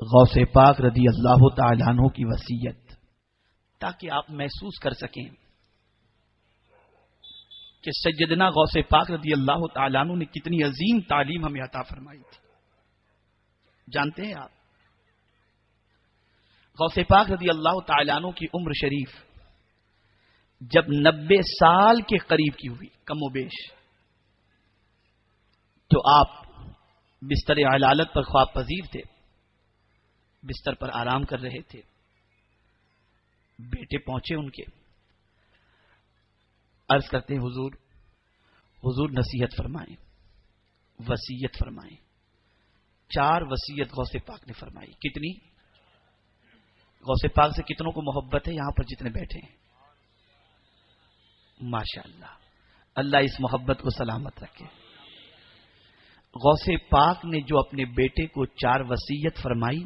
غوث پاک رضی اللہ تعالیٰ عنہ کی وصیت، تاکہ آپ محسوس کر سکیں کہ سیدنا غوث پاک رضی اللہ تعالیٰ عنہ نے کتنی عظیم تعلیم ہمیں عطا فرمائی تھی۔ جانتے ہیں آپ غوث پاک رضی اللہ تعالیٰ عنہ کی عمر شریف جب 90 سال کے قریب کی ہوئی کم و بیش، تو آپ بستر علالت پر خواب پذیر تھے، بستر پر آرام کر رہے تھے۔ بیٹے پہنچے ان کے، عرض کرتے ہیں حضور نصیحت فرمائیں، وصیت فرمائیں۔ 4 وصیت غوث پاک نے فرمائی۔ کتنی؟ غوث پاک سے کتنوں کو محبت ہے یہاں پر جتنے بیٹھے ہیں؟ ماشاءاللہ، اللہ اس محبت کو سلامت رکھے۔ غوث پاک نے جو اپنے بیٹے کو 4 وصیت فرمائی،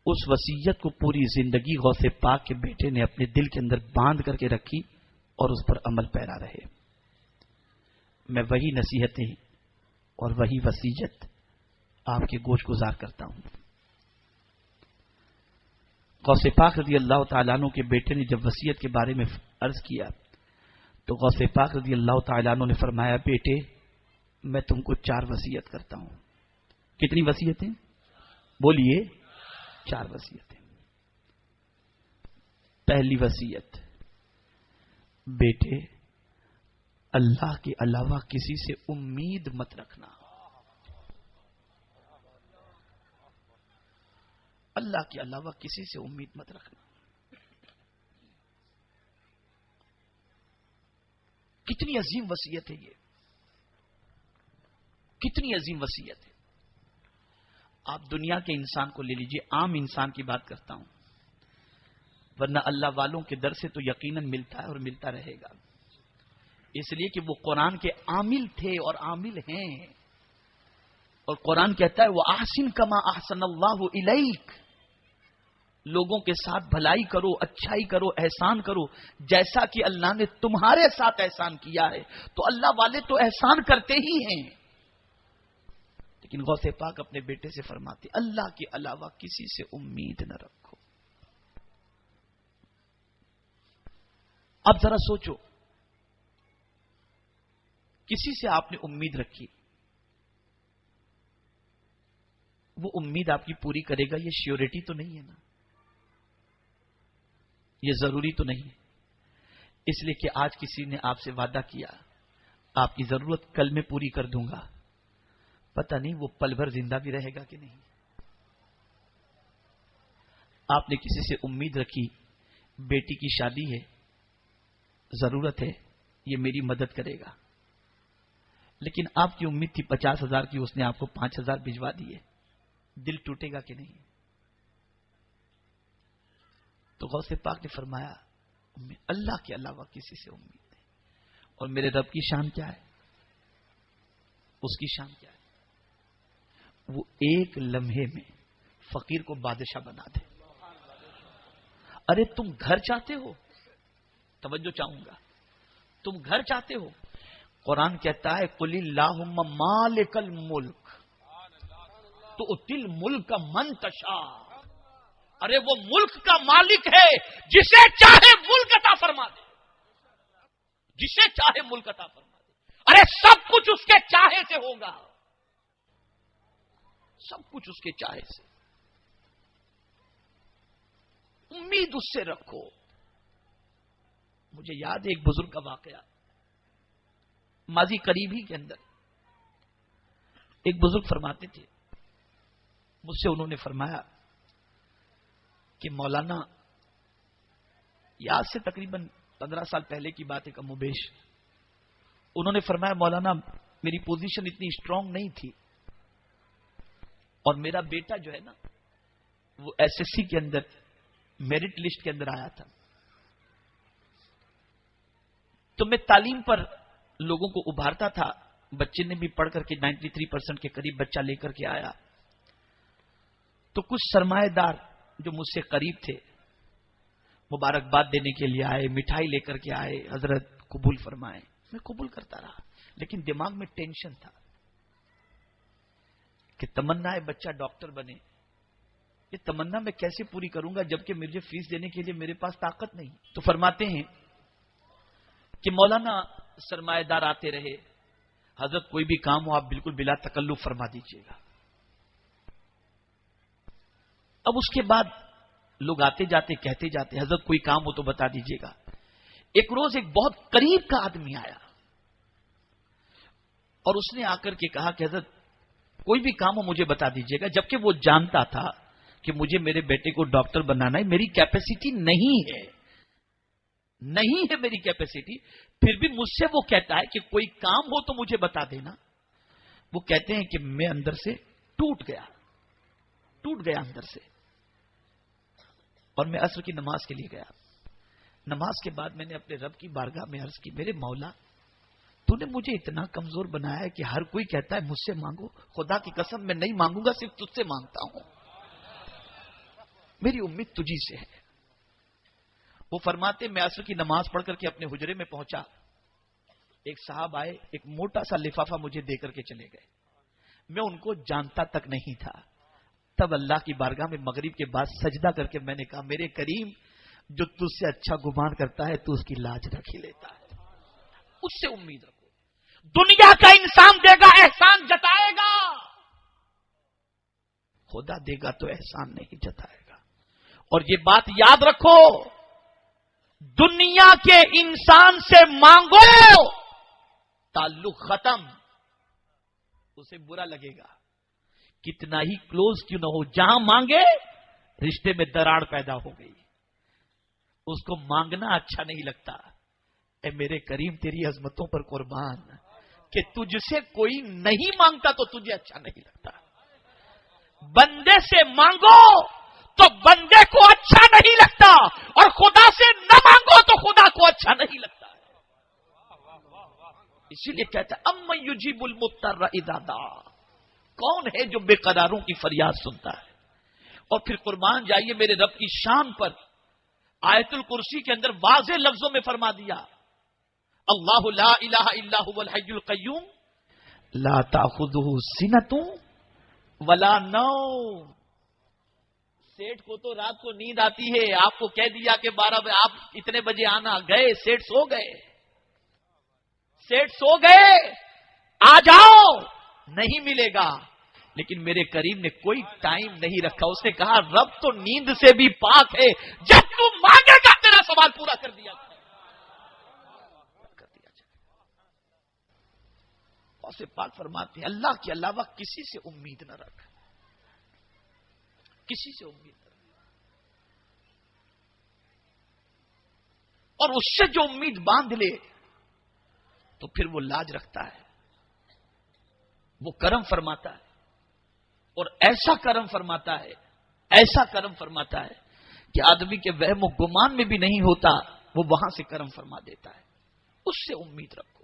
اس وصیت کو پوری زندگی غوث پاک کے بیٹے نے اپنے دل کے اندر باندھ کر کے رکھی اور اس پر عمل پیرا رہے۔ میں وہی نصیحتیں اور وہی وصیت آپ کے گوش گزار کرتا ہوں۔ غوث پاک رضی اللہ تعالیٰ عنہ کے بیٹے نے جب وصیت کے بارے میں عرض کیا تو غوث پاک رضی اللہ تعالیٰ عنہ نے فرمایا، بیٹے میں تم کو 4 وصیت کرتا ہوں۔ کتنی وصیتیں؟ بولیے، 4 وصیتیں۔ پہلی وصیت، بیٹے اللہ کے علاوہ کسی سے امید مت رکھنا۔ اللہ کے علاوہ کسی سے امید مت رکھنا۔ کتنی عظیم وصیت ہے یہ، کتنی عظیم وصیت ہے۔ آپ دنیا کے انسان کو لے لیجئے، عام انسان کی بات کرتا ہوں، ورنہ اللہ والوں کے در سے تو یقیناً ملتا ہے اور ملتا رہے گا، اس لیے کہ وہ قرآن کے عامل تھے اور عامل ہیں۔ اور قرآن کہتا ہے وَأَحْسِنْ كَمَا أَحْسَنَ اللَّهُ إِلَيْكَ، لوگوں کے ساتھ بھلائی کرو، اچھائی کرو، احسان کرو جیسا کہ اللہ نے تمہارے ساتھ احسان کیا ہے۔ تو اللہ والے تو احسان کرتے ہی ہیں، لیکن غوث پاک اپنے بیٹے سے فرماتے اللہ کے علاوہ کسی سے امید نہ رکھو۔ اب ذرا سوچو، کسی سے آپ نے امید رکھی، وہ امید آپ کی پوری کرے گا، یہ شیورٹی تو نہیں ہے نا، یہ ضروری تو نہیں ہے۔ اس لیے کہ آج کسی نے آپ سے وعدہ کیا آپ کی ضرورت کل میں پوری کر دوں گا، پتہ نہیں وہ پل بھر زندہ بھی رہے گا کہ نہیں۔ آپ نے کسی سے امید رکھی، بیٹی کی شادی ہے، ضرورت ہے، یہ میری مدد کرے گا، لیکن آپ کی امید تھی 50,000 کی، اس نے آپ کو 5,000 بھجوا دیے، دل ٹوٹے گا کہ نہیں؟ تو غوث پاک نے فرمایا اللہ کے علاوہ کسی سے امید نہیں۔ اور میرے رب کی شان کیا ہے؟ اس کی شان کیا ہے؟ وہ ایک لمحے میں فقیر کو بادشاہ بنا دے۔ ارے تم گھر چاہتے ہو؟ توجہ چاہوں گا، تم گھر چاہتے ہو؟ قرآن کہتا ہے قل اللہم مالک الملک تؤتی الملک من تشاء۔ ارے وہ ملک کا مالک ہے، جسے چاہے ملک عطا فرما دے، جسے چاہے ملک عطا فرما دے۔ ارے سب کچھ اس کے چاہے سے ہوگا، سب کچھ اس کے چاہے سے۔ امید اس سے رکھو۔ مجھے یاد ہے ایک بزرگ کا واقعہ، ماضی قریب ہی کے اندر ایک بزرگ فرماتے تھے، مجھ سے انہوں نے فرمایا کہ مولانا، یاد سے تقریباً 15 سال پہلے کی بات ہے کم و بیش، انہوں نے فرمایا مولانا میری پوزیشن اتنی اسٹرانگ نہیں تھی، اور میرا بیٹا جو ہے نا وہ ایس ایس سی کے اندر میرٹ لسٹ کے اندر آیا تھا، تو میں تعلیم پر لوگوں کو ابھارتا تھا، بچے نے بھی پڑھ کر کے 93% کے قریب بچہ لے کر کے آیا، تو کچھ سرمایہ دار جو مجھ سے قریب تھے مبارکباد دینے کے لیے آئے، مٹھائی لے کر کے آئے، حضرت قبول فرمائے، میں قبول کرتا رہا، لیکن دماغ میں ٹینشن تھا کہ تمنا ہے بچہ ڈاکٹر بنے، یہ تمنا میں کیسے پوری کروں گا جبکہ مجھے فیس دینے کے لیے میرے پاس طاقت نہیں. تو فرماتے ہیں کہ مولانا سرمایہ دار آتے رہے, حضرت کوئی بھی کام ہو آپ بالکل بلا تکلف فرما دیجیے گا. اب اس کے بعد لوگ آتے جاتے کہتے جاتے حضرت کوئی کام ہو تو بتا دیجیے گا. ایک روز ایک بہت قریب کا آدمی آیا اور اس نے آ کر کے کہا کہ حضرت کوئی بھی کام ہو مجھے بتا دیجیے گا, جبکہ وہ جانتا تھا کہ مجھے میرے بیٹے کو ڈاکٹر بنانا ہے, میری کیپیسٹی نہیں ہے میری کیپیسٹی, پھر بھی مجھ سے وہ کہتا ہے کہ کوئی کام ہو تو مجھے بتا دینا. وہ کہتے ہیں کہ میں اندر سے ٹوٹ گیا اندر سے, اور میں عصر کی نماز کے لیے گیا. نماز کے بعد میں نے اپنے رب کی بارگاہ میں عرض کی, میرے مولا تو نے مجھے اتنا کمزور بنایا ہے کہ ہر کوئی کہتا ہے مجھ سے مانگو, خدا کی قسم میں نہیں مانگوں گا, صرف تجھ سے مانگتا ہوں, میری امید تجھی سے ہے. وہ فرماتے میں عصر کی نماز پڑھ کر کے اپنے حجرے میں پہنچا, ایک صاحب آئے, ایک موٹا سا لفافہ مجھے دے کر کے چلے گئے. میں ان کو جانتا تک نہیں تھا. تب اللہ کی بارگاہ میں مغرب کے بعد سجدہ کر کے میں نے کہا, میرے کریم جو تجھ سے اچھا گمان کرتا ہے تو اس کی لاج رکھ ہی لیتا ہے, اس سے امید رکھو. دنیا کا انسان دے گا احسان جتائے گا, خدا دے گا تو احسان نہیں جتائے گا. اور یہ بات یاد رکھو, دنیا کے انسان سے مانگو تعلق ختم, اسے برا لگے گا کتنا ہی کلوز کیوں نہ ہو. جہاں مانگے رشتے میں دراڑ پیدا ہو گئی, اس کو مانگنا اچھا نہیں لگتا. اے میرے کریم تیری عظمتوں پر قربان کہ تجھ سے کوئی نہیں مانگتا تو تجھے اچھا نہیں لگتا. بندے سے مانگو تو بندے کو اچھا نہیں لگتا, اور خدا سے نہ مانگو تو خدا کو اچھا نہیں لگتا. اسی لیے کہتا ہے امن یجیب المضطر اذا دعا, کون ہے جو بے قراروں کی فریاد سنتا ہے. اور پھر قربان جائیے میرے رب کی شان پر, آیت الکرسی کے اندر واضح لفظوں میں فرما دیا, اللہ لا الہ الا هو الحی القیوم لا تأخذہ سنۃ ولا نوم. سیٹ کو تو رات کو نیند آتی ہے, آپ کو کہہ دیا کہ 12 بجے آپ اتنے بجے آنا, گئے سیٹ سو گئے, آ جاؤ, نہیں ملے گا. لیکن میرے کریم نے کوئی ٹائم نہیں رکھا, اس نے کہا رب تو نیند سے بھی پاک ہے, جب تو مانگے گا تیرا سوال پورا کر دیا. اسے پاک فرماتے ہیں اللہ کے علاوہ کسی سے امید نہ رکھ, کسی سے امید نہ رکھ. اور اس سے جو امید باندھ لے تو پھر وہ لاج رکھتا ہے, وہ کرم فرماتا ہے, اور ایسا کرم فرماتا ہے کہ آدمی کے وہم و گمان میں بھی نہیں ہوتا, وہ وہاں سے کرم فرما دیتا ہے. اس سے امید رکھ.